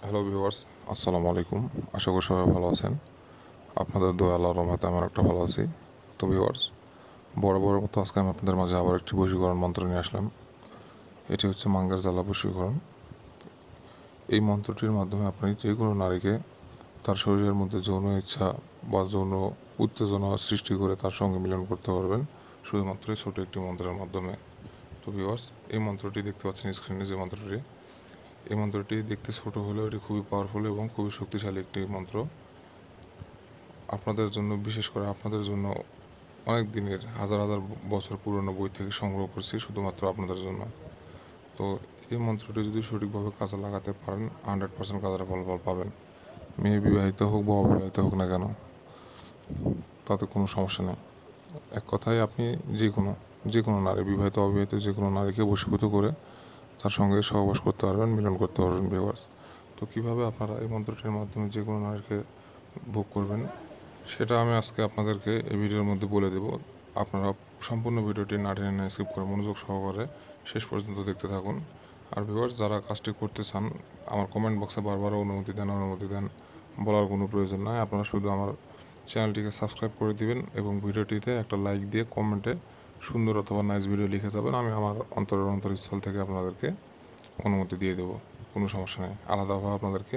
Hello viewers, আসসালামু আলাইকুম। আশা করি সবাই ভালো আছেন। আপনাদের দোয়া আল্লাহর রহমতে আমার একটা ভালো আছি। তো ভিউয়ার্স, বরাবরের মতো আজকে আমি আপনাদের মাঝে আবার একটি বশীকরণ মন্ত্র নিয়ে আসলাম। এটি হচ্ছে মাঙ্গের জ্বালা বশীকরণ। এই মন্ত্রটির মাধ্যমে আপনি যে কোনো নারীকে তার শরীরের মধ্যে যৌন ইচ্ছা বা যৌন উত্তেজনা সৃষ্টি করে তার সঙ্গে মিলন করতে পারবেন শুধুমাত্র এই ছোট একটি মন্ত্রের মাধ্যমে। তো ভিউয়ার্স, এই মন্ত্রটি দেখতে পাচ্ছেন স্ক্রিনে, যে মন্ত্রটি, এই মন্ত্রটি দেখতে ছোট হলেও এটি খুবই পাওয়ারফুল এবং খুবই শক্তিশালী একটি মন্ত্র। আপনাদের জন্য, বিশেষ করে আপনাদের জন্য অনেক দিনের, হাজার হাজার বছর পুরনো বই থেকে সংগ্রহ করছি শুধুমাত্র আপনাদের জন্য। তো এই মন্ত্রটি যদি সঠিকভাবে কাজে লাগাতে পারেন, 100% কাজের ফলাফল পাবেন। মেয়ে বিবাহিত হোক বা অবিবাহিত হোক না কেন, তাতে কোনো সমস্যা নেই। এক কথায় আপনি যে কোনো নারী, বিবাহিত অবিবাহিত যে কোনো নারীকে বশীভূত করে তার সঙ্গে সহবাস করতে পারবেন, মিলন করতে পারবেন ভিউয়ার্স। তো কীভাবে আপনারা এই মন্ত্রটির মাধ্যমে যে কোনো নারীকে ভোগ করবেন, সেটা আমি আজকে আপনাদেরকে এই ভিডিওর মধ্যে বলে দেব। আপনারা সম্পূর্ণ ভিডিওটি না টেনে না স্কিপ করে মনোযোগ সহকারে শেষ পর্যন্ত দেখতে থাকুন। আর ভিউয়ার্স, যারা কাজটি করতে চান, আমার কমেন্ট বক্সে বারবার অনুমতি দেন বলার কোনো প্রয়োজন নাই। আপনারা শুধু আমার চ্যানেলটিকে সাবস্ক্রাইব করে দিবেন এবং ভিডিওটিতে একটা লাইক দিয়ে কমেন্টে সুন্দর অথবা নাইস ভিডিও লিখে যাবেন। আমি আমার অন্তরস্থল থেকে আপনাদেরকে অনুমতি দিয়ে দেবো, কোনো সমস্যা নেই। আলাদাভাবে আপনাদেরকে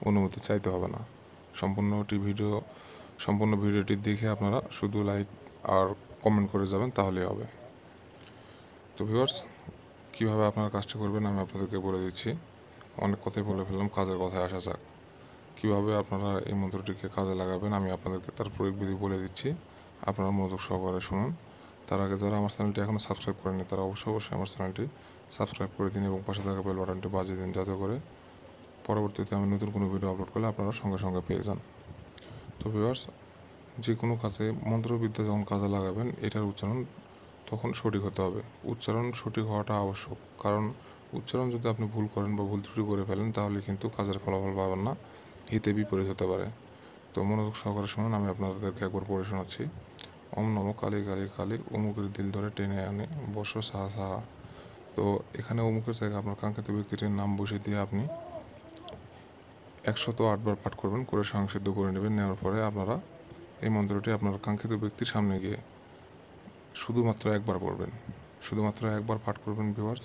অনুমতি চাইতে হবে না। সম্পূর্ণ ভিডিওটি দেখে আপনারা শুধু লাইক আর কমেন্ট করে যাবেন, তাহলেই হবে। তো ভিউয়ার্স, কীভাবে আপনারা কাজটি করবেন আমি আপনাদেরকে বলে দিচ্ছি। অনেক কথাই বলে ফেললাম, কাজের কথায় আসা যাক। কীভাবে আপনারা এই মন্ত্রটিকে কাজে লাগাবেন আমি আপনাদেরকে তার প্রয়োগবিধি বলে দিচ্ছি। আপনারা মনোযোগ সহকারে শুনুন। তার আগে যারা আমার চ্যানেলটি এখনও সাবস্ক্রাইব করেনি, তারা অবশ্যই আমার চ্যানেলটি সাবস্ক্রাইব করে দিন এবং পাশে থাকা বেল বাটনটি বাজিয়ে দিন, যাতে করে পরবর্তীতে আমি নতুন কোনো ভিডিও আপলোড করলে আপনারা সঙ্গে সঙ্গে পেয়ে যান। তো ভিউয়ার্স, যে কোনো কাজে মন্ত্রবিদ্যা যখন কাজে লাগাবেন, এটার উচ্চারণ তখন সঠিক হতে হবে। উচ্চারণ সঠিক হওয়াটা আবশ্যক, কারণ উচ্চারণ যদি আপনি ভুল করেন বা ভুল ত্রুটি করে ফেলেন, তাহলে কিন্তু কাজের ফলাফল পাবেন না, হিতে বিপরীত হতে পারে। তো মনোযোগ সহকারে শুনুন, আমি আপনাদেরকে একবার পড়ে শোনাচ্ছি। ওম নমো কালী কালী কালী, অমুকের দিল ধরে টেনে আনে বর্ষ সাহা সাহা। তো এখানে অমুকের জায়গায় আপনার কাঙ্ক্ষিত ব্যক্তিটির নাম বসিয়ে দিয়ে আপনি 108 বার পাঠ করবেন, করে সংসিদ্ধ করে নেবেন। নেওয়ার পরে আপনারা এই মন্ত্রটি আপনার কাঙ্ক্ষিত ব্যক্তির সামনে গিয়ে শুধুমাত্র একবার পড়বেন, শুধুমাত্র একবার পাঠ করবেন ভিউয়ার্স।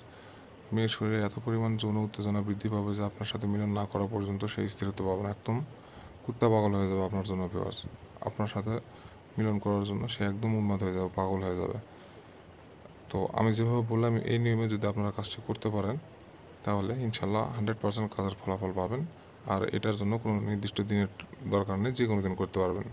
মেয়ের শরীরে এত পরিমাণ যৌন উত্তেজনা বৃদ্ধি পাবে যে আপনার সাথে মিলন না করা পর্যন্ত সেই স্থিরত্ব পাবে না। একদম কুত্তা পাগল হয়ে যাবে আপনার জন্য ভিউয়ার্স। আপনার সাথে মিলন করার জন্য সে একদম উন্মাদ হয়ে যাবে, পাগল হয়ে যাবে। তো আমি যেভাবে বললাম, এই নিয়মে যদি আপনারা কাজটি করতে পারেন, তাহলে ইনশাল্লাহ 100% কাজের ফলাফল পাবেন। আর এটার জন্য কোনো নির্দিষ্ট দিনের দরকার নেই, যে কোনো দিন করতে পারবেন।